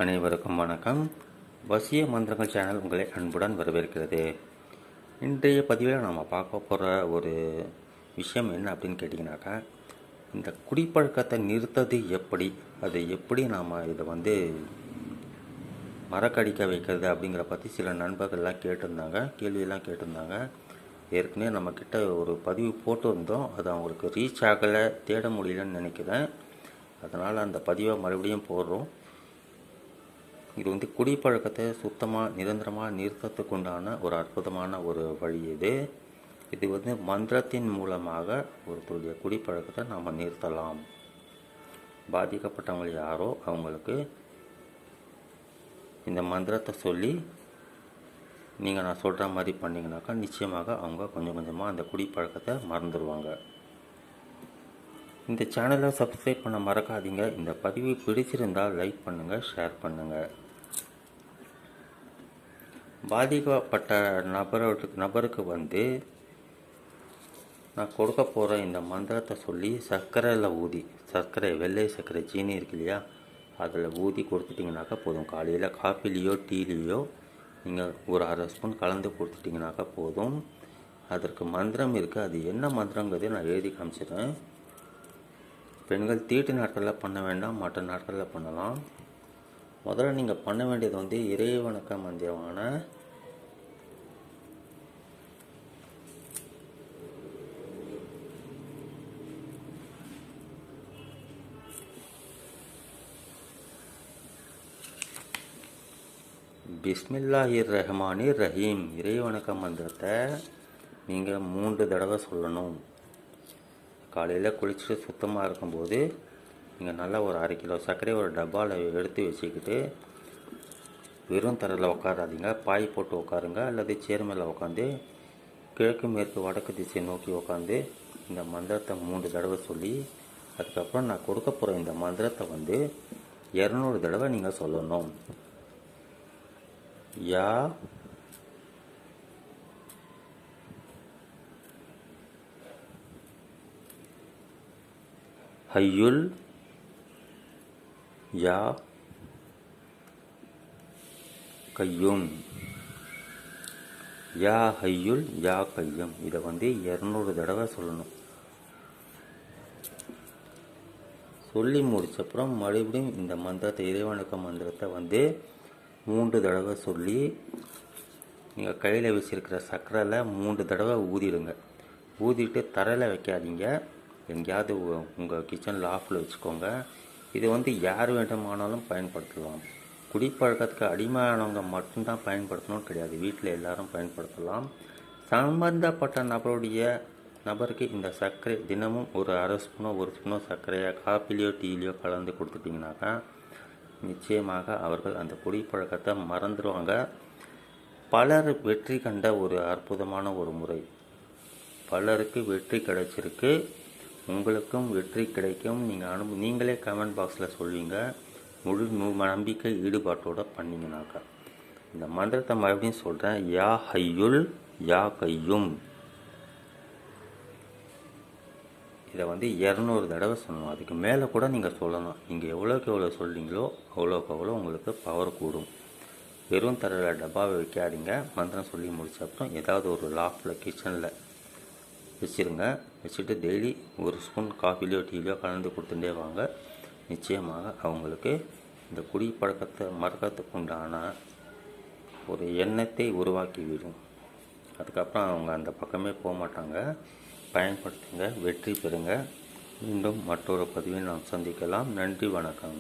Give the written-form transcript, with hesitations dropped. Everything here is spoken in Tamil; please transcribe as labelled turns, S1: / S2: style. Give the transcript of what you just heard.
S1: அனைவருக்கும் வணக்கம். வசிய மந்திரங்கள் சேனல் உங்களை அன்புடன் வரவேற்கிறது. இன்றைய பதிவில் நாம் பார்க்க போகிற ஒரு விஷயம் என்ன அப்படின்னு கேட்டிங்கனாக்கா, இந்த குடிப்பழக்கத்தை நிறுத்தது எப்படி, அதை எப்படி நாம் இதை மறக்கடிக்க வைக்கிறது அப்படிங்கிற பற்றி சில நண்பர்கள்லாம் கேட்டிருந்தாங்க, கேள்வியெல்லாம் கேட்டிருந்தாங்க. ஏற்கனவே நம்மக்கிட்ட ஒரு பதிவு போட்டு வந்தோம், அது அவங்களுக்கு ரீச் ஆகலை, தேட முடியலன்னு நினைக்கிறேன். அதனால் அந்த பதிவை மறுபடியும் போடுறோம். இது குடிப்பழக்கத்தை சுத்தமாக நிரந்தரமாக நிறுத்தத்துக்கு உண்டான ஒரு அற்புதமான ஒரு வழி. இது மந்திரத்தின் மூலமாக ஒருத்தருடைய குடிப்பழக்கத்தை நாம் நிறுத்தலாம். பாதிக்கப்பட்டவங்க யாரோ அவங்களுக்கு இந்த மந்திரத்தை சொல்லி நீங்கள் நான் சொல்கிற மாதிரி பண்ணிங்கனாக்கா நிச்சயமாக அவங்க கொஞ்சம் கொஞ்சமாக அந்த குடிப்பழக்கத்தை மறந்துடுவாங்க. இந்த சேனலை சப்ஸ்கிரைப் பண்ண மறக்காதீங்க. இந்த பதிவு பிடிச்சிருந்தால் லைக் பண்ணுங்கள், ஷேர் பண்ணுங்கள். பாதிக்கப்பட்ட நபருக்கு நான் கொடுக்க போகிற இந்த மந்திரத்தை சொல்லி சர்க்கரையில் ஊதி, வெள்ளை சர்க்கரை சீனி இருக்கு இல்லையா, அதில் ஊதி கொடுத்துட்டிங்கனாக்கா போதும். காலையில் காஃபிலேயோ டீலேயோ நீங்கள் ஒரு அரை ஸ்பூன் கலந்து கொடுத்துட்டிங்கனாக்கா போதும். அதற்கு மந்திரம் இருக்குது. அது என்ன மந்திரங்கிறதை நான் எழுதி காமிச்சிடுறேன். பெண்கள் தீட்டு நாட்களில் பண்ண வேண்டாம், மற்ற நாட்களில் பண்ணலாம். முதல்ல நீங்கள் பண்ண வேண்டியது இறைவணக்க மந்திரமான பிஸ்மில்லாஹிர் ரஹ்மானிர் ரஹீம் இறைவணக்க மந்திரத்தை நீங்கள் 3 தடவை சொல்லணும். காலையில் குளிச்சுட்டு சுத்தமாக இருக்கும்போது நீங்கள் நல்லா ஒரு 1/2 கிலோ சர்க்கரை ஒரு டப்பாவில் எடுத்து வச்சுக்கிட்டு வெறும் தரையில் உட்காராதீங்க, பாய் போட்டு உட்காருங்க, அல்லது சேர் மேலே உட்காந்து கிழக்கு மேற்கு வடக்கு திசை நோக்கி உட்காந்து இந்த மந்திரத்தை 3 தடவை சொல்லி, அதுக்கப்புறம் நான் கொடுக்க போகிற இந்த மந்திரத்தை 200 தடவை நீங்கள் சொல்லணும். யா ஹய்யுல் யா கையும், யா ஹய்யுல் யா கையும். இதை 200 தடவை சொல்லணும். சொல்லி முடிச்சப்புறம் மறுபடியும் இந்த மந்திரத்தை இறைவனுக்க மந்திரத்தை 3 தடவை சொல்லி நீங்கள் கையில் வச்சுருக்கிற சர்க்கரையில் 3 தடவை ஊதிடுங்க. ஊதிட்டு தரையில் வைக்காதீங்க, எங்கேயாவது உங்கள் கிச்சனில் ஆஃபில் வச்சுக்கோங்க. இது யார் வேண்டுமானாலும் பயன்படுத்தலாம். குடிப்பழக்கத்துக்கு அடிமையானவங்க மட்டும்தான் பயன்படுத்தணும்னு கிடையாது, வீட்டில் எல்லாரும் பயன்படுத்தலாம். சம்பந்தப்பட்ட நபருக்கு இந்த சர்க்கரை தினமும் ஒரு அரை ஸ்பூனோ 1 ஸ்பூனோ சர்க்கரையை காப்பிலையோ டீலையோ கலந்து கொடுத்துட்டிங்கனாக்கா நிச்சயமாக அவர்கள் அந்த குடிப்பழக்கத்தை மறந்துடுவாங்க. பலர் வெற்றி கண்ட ஒரு அற்புதமான ஒரு முறை. பலருக்கு வெற்றி கிடைச்சிருக்கு, உங்களுக்கும் வெற்றி கிடைக்கும். நீங்களே கமெண்ட் பாக்ஸில் சொல்வீங்க, முழு நம்பிக்கை ஈடுபாட்டோடு பண்ணிங்கனாக்கா. இந்த மந்திரத்தை மறுபடியும் சொல்கிறேன். யா ஹய்யுல் யா கையும். இதை 200 தடவை சொல்லணும். அதுக்கு மேலே கூட நீங்கள் சொல்லலாம். நீங்கள் எவ்வளோக்கு எவ்வளோ சொல்கிறீங்களோ அவ்வளோக்கு அவ்வளோ உங்களுக்கு பவர் கூடும். வெறும் தரையில் டப்பாவை வைக்காதீங்க. மந்திரம் சொல்லி முடிச்ச அப்புறம் ஏதாவது ஒரு லாஃப்டில் கிச்சனில் வச்சுருங்க. வச்சுட்டு டெய்லி 1 ஸ்பூன் காஃபிலையோ டீலையோ கலந்து கொடுத்துட்டே வாங்க. நிச்சயமாக அவங்களுக்கு இந்த குடிப்பழக்கத்தை மறக்கிறதுக்கு உண்டான ஒரு எண்ணத்தை உருவாக்கிவிடும். அதுக்கப்புறம் அவங்க அந்த பக்கமே போக மாட்டாங்க. பயன்படுத்துங்க, வெற்றி பெறுங்க. மீண்டும் மற்றொரு பதிவில் நாம் சந்திக்கலாம். நன்றி, வணக்கம்.